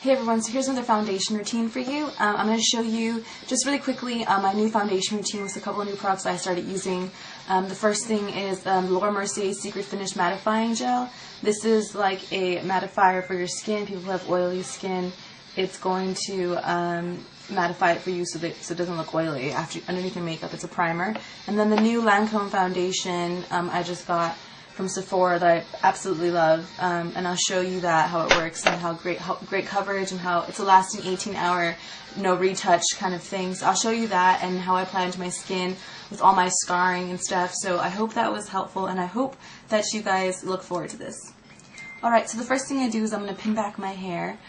Hey everyone, so here's another foundation routine for you. I'm going to show you just really quickly my new foundation routine with a couple of new products I started using. The first thing is Mercier Secret Finish Mattifying Gel. This is like a mattifier for your skin. People who have oily skin, it's going to mattify it for you so it doesn't look oily underneath your makeup. It's a primer. And then the new Lancome foundation I just got from Sephora that I absolutely love, and I'll show you that, how it works, and how great coverage, and how it's a lasting 18-hour no retouch kind of thing. So I'll show you that and how I apply it into my skin with all my scarring and stuff. So I hope that was helpful, and I hope that you guys look forward to this. Alright, so the first thing I do is I'm going to pin back my hair,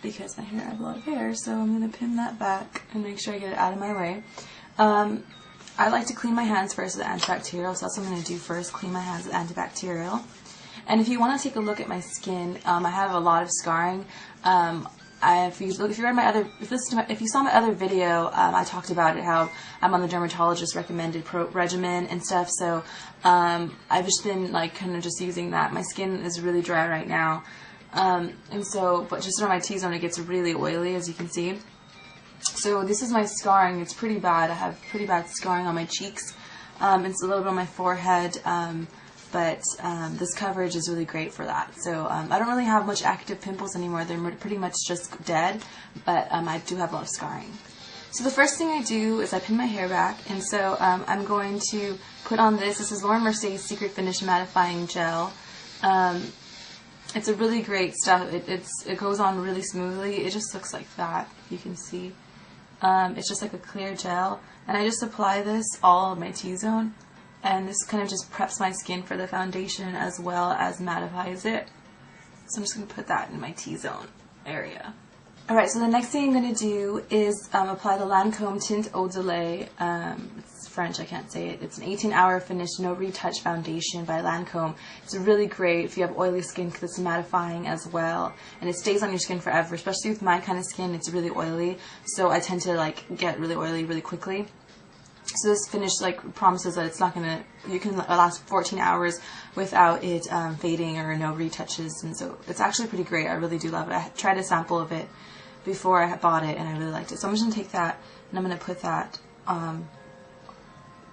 because my hair, I have a lot of hair, so I'm going to pin that back and make sure I get it out of my way. I like to clean my hands first with antibacterial, so that's what I'm going to do first, clean my hands with antibacterial. And if you want to take a look at my skin, I have a lot of scarring. If you saw my other video, I talked about it, how I'm on the dermatologist recommended regimen and stuff. So I've just been like kind of just using that. My skin is really dry right now, but just around my T-zone it gets really oily, as you can see. So this is my scarring. It's pretty bad. I have pretty bad scarring on my cheeks. It's a little bit on my forehead, but this coverage is really great for that. So I don't really have much active pimples anymore. They're pretty much just dead, but I do have a lot of scarring. So the first thing I do is I pin my hair back, and so I'm going to put on this. This is Mercier Secret Finish Mattifying Gel. It's a really great stuff. It goes on really smoothly. It just looks like that. You can see. It's just like a clear gel, and I just apply this all of my T-zone, and this kind of just preps my skin for the foundation as well as mattifies it. So I'm just going to put that in my T-zone area. Alright, so the next thing I'm going to do is apply the Lancome Tient Idole. It's French, I can't say it. It's an 18-hour finish, no retouch foundation by Lancome. It's really great if you have oily skin because it's mattifying as well, and it stays on your skin forever. Especially with my kind of skin, it's really oily, so I tend to like get really oily really quickly. So this finish like promises that it's not gonna, you can last 14 hours without it fading or no retouches, and so it's actually pretty great. I really do love it. I tried a sample of it before I bought it, and I really liked it. So I'm just gonna take that and I'm gonna put that,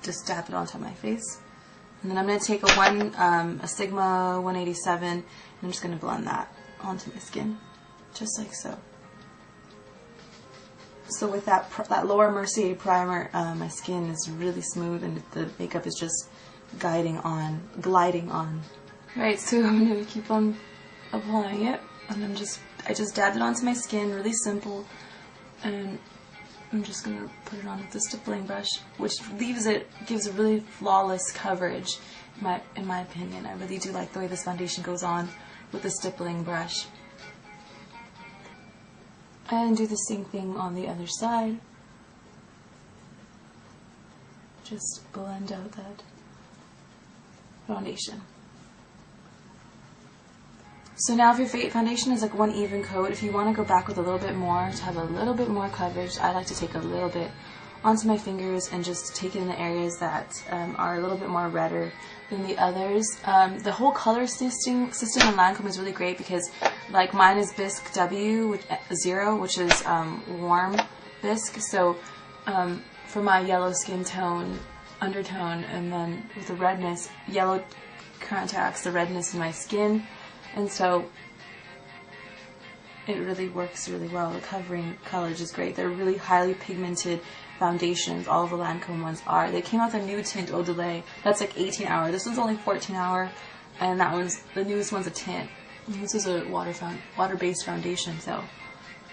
just dab it on top of my face, and then I'm gonna take a Sigma 187, and I'm just gonna blend that onto my skin, just like so. So with that Mercier primer, my skin is really smooth, and the makeup is just gliding on. Right, so I'm going to keep on applying it, and I just dabbed it onto my skin, really simple, and I'm just going to put it on with the stippling brush, which gives a really flawless coverage, in my opinion. I really do like the way this foundation goes on with the stippling brush. And do the same thing on the other side. Just blend out that foundation. So now if your foundation is like one even coat, if you want to go back with a little bit more to have a little bit more coverage, I like to take a little bit onto my fingers and just take it in the areas that are a little bit more redder than the others. The whole color system on Lancome is really great because, like, mine is Bisque W with 0, which is warm bisque. So for my yellow skin tone, undertone, and then with the redness, yellow contacts the redness in my skin, and so it really works really well. The covering colors is great. They're really highly pigmented foundations. All of the Lancome ones are. They came out with a new Tint Idole that's like 18 hour. This one's only 14 hour, and the newest one's a tint. And this is a water-based foundation. So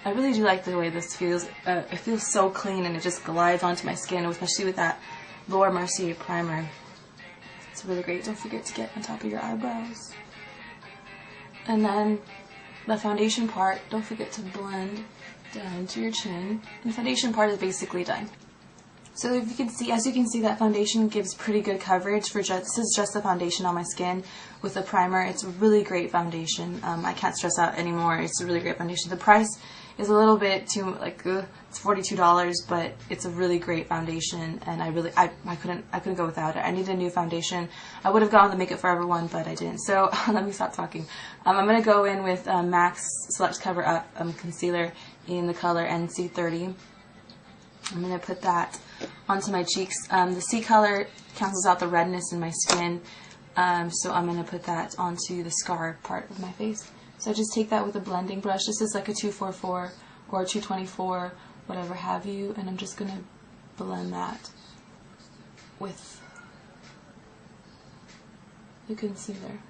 I really do like the way this feels. It feels so clean, and it just glides onto my skin, especially with that Mercier primer. It's really great. Don't forget to get on top of your eyebrows. And then the foundation part, don't forget to blend down to your chin. And the foundation part is basically done. So if you can see, as you can see, that foundation gives pretty good coverage for this is just the foundation on my skin with a primer. It's a really great foundation. I can't stress out anymore. It's a really great foundation. The price is a little bit too, it's $42, but it's a really great foundation, and I couldn't go without it. I needed a new foundation. I would have gone with the Make It Forever one, but I didn't. So let me stop talking. I'm going to go in with MAC's Select Cover Up concealer in the color NC30. I'm going to put that onto my cheeks. The C color cancels out the redness in my skin, so I'm going to put that onto the scar part of my face. So I just take that with a blending brush. This is like a 244 or a 224, whatever have you, and I'm just going to blend that with the concealer.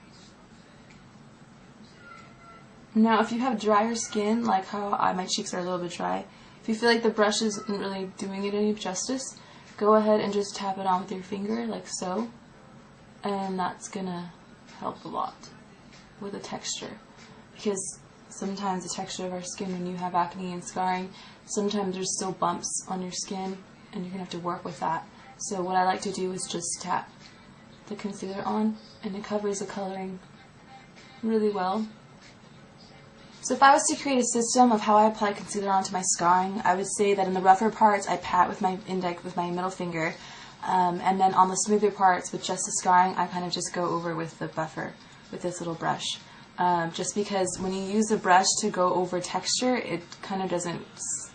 Now, if you have drier skin, like how my cheeks are a little bit dry, if you feel like the brush isn't really doing it any justice, go ahead and just tap it on with your finger, like so, and that's gonna help a lot with the texture. Because sometimes the texture of our skin, when you have acne and scarring, sometimes there's still bumps on your skin, and you're gonna have to work with that. So what I like to do is just tap the concealer on, and it covers the coloring really well. So if I was to create a system of how I apply concealer onto my scarring, I would say that in the rougher parts I pat with my middle finger, and then on the smoother parts with just the scarring, I kind of just go over with the buffer with this little brush. Just because when you use a brush to go over texture, it kind of doesn't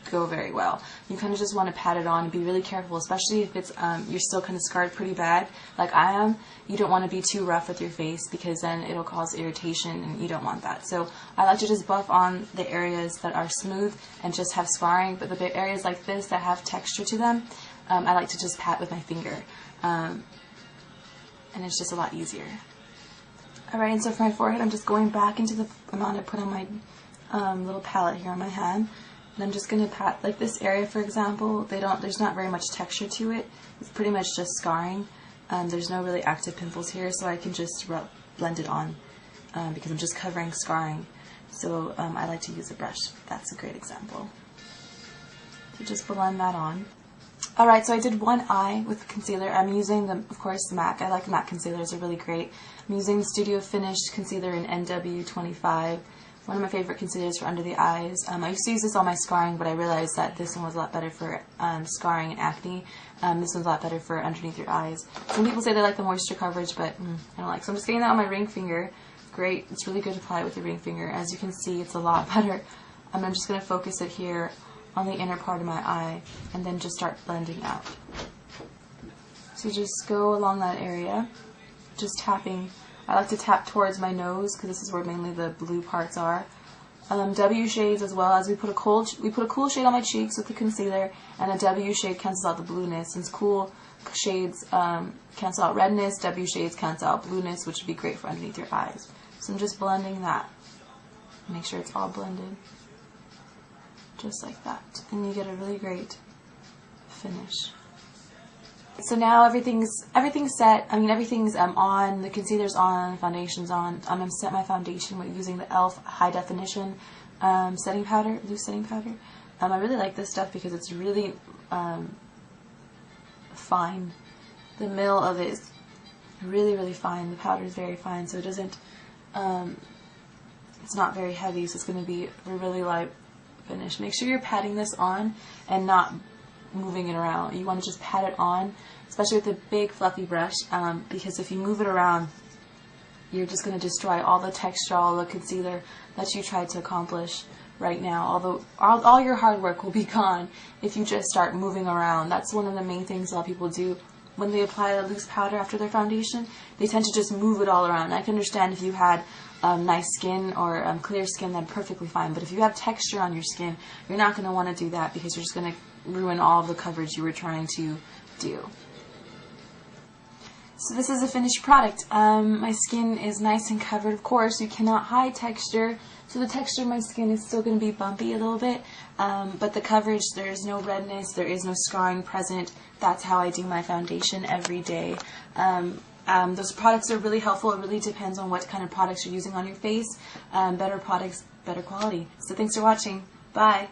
go very well. You kind of just want to pat it on and be really careful, especially if it's you're still kind of scarred pretty bad, like I am. You don't want to be too rough with your face because then it'll cause irritation, and you don't want that. So I like to just buff on the areas that are smooth and just have scarring, but the areas like this that have texture to them, I like to just pat with my finger, and it's just a lot easier. Alright, and so for my forehead, I'm just going back into the amount I put on my little palette here on my hand. And I'm just going to pat, like this area for example, there's not very much texture to it. It's pretty much just scarring. There's no really active pimples here, so I can just blend it on because I'm just covering scarring. So I like to use a brush. That's a great example. So just blend that on. Alright, so I did one eye with concealer. I'm using, of course, MAC. I like MAC concealers. They're really great. I'm using the Studio Finish concealer in NW25. One of my favorite concealers for under the eyes. I used to use this on my scarring, but I realized that this one was a lot better for scarring and acne. This one's a lot better for underneath your eyes. Some people say they like the moisture coverage, but I don't like. So I'm just getting that on my ring finger. Great. It's really good to apply it with your ring finger. As you can see, it's a lot better. I'm just going to focus it here on the inner part of my eye, and then just start blending out. So just go along that area, just tapping. I like to tap towards my nose because this is where mainly the blue parts are. W shades as well, as we put a cool shade on my cheeks with the concealer, and a W shade cancels out the blueness. Since cool shades cancel out redness, W shades cancel out blueness, which would be great for underneath your eyes. So I'm just blending that. Make sure it's all blended. Just like that. And you get a really great finish. So now everything's set. I mean, everything's on. The concealer's on, the foundation's on. I'm going to set my foundation with using the e.l.f. High Definition setting powder, loose setting powder. I really like this stuff because it's really fine. The mill of it is really, really fine. The powder is very fine, so it doesn't, it's not very heavy, so it's going to be a really light finish. Make sure you're patting this on and not moving it around. You want to just pat it on, especially with a big fluffy brush, because if you move it around, you're just going to destroy all the texture, all the concealer that you tried to accomplish right now. Although all your hard work will be gone if you just start moving around. That's one of the main things a lot of people do when they apply a loose powder after their foundation. They tend to just move it all around. I can understand if you had nice skin or clear skin, then perfectly fine. But if you have texture on your skin, you're not going to want to do that because you're just going to ruin all of the coverage you were trying to do. So this is a finished product. My skin is nice and covered. Of course, you cannot hide texture. So the texture of my skin is still going to be bumpy a little bit. But the coverage, there is no redness, there is no scarring present. That's how I do my foundation every day. Those products are really helpful. It really depends on what kind of products you're using on your face. Better products, better quality. So thanks for watching. Bye.